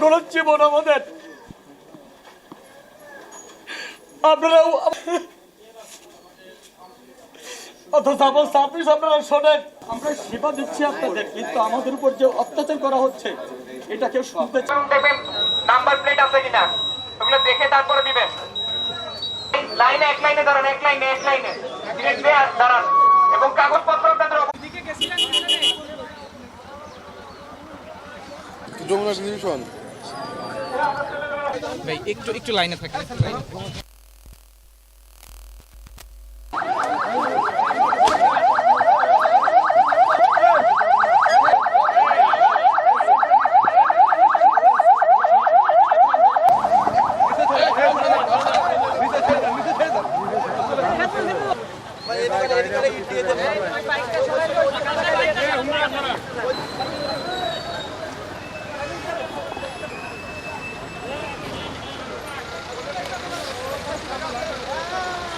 এখনো জীবন আমাদের। আপনারাও অথচ আপনারা শোনেন, আমরা সেবা দিচ্ছি আপনাদের, কিন্তু আমাদের উপর যে অত্যাচার করা হচ্ছে এটা কেউ শুনতে দেখবেন নাম্বার প্লেট আছে কিনা ওগুলো দেখে তারপরে দিবেন। লাইনে এক লাইনে দাঁড়ান, এক লাইনে দাঁড়ান এবং কাগজপত্র আপনাদের যমুনা ডিভিশন ভাই একটু লাইনে থাকেন।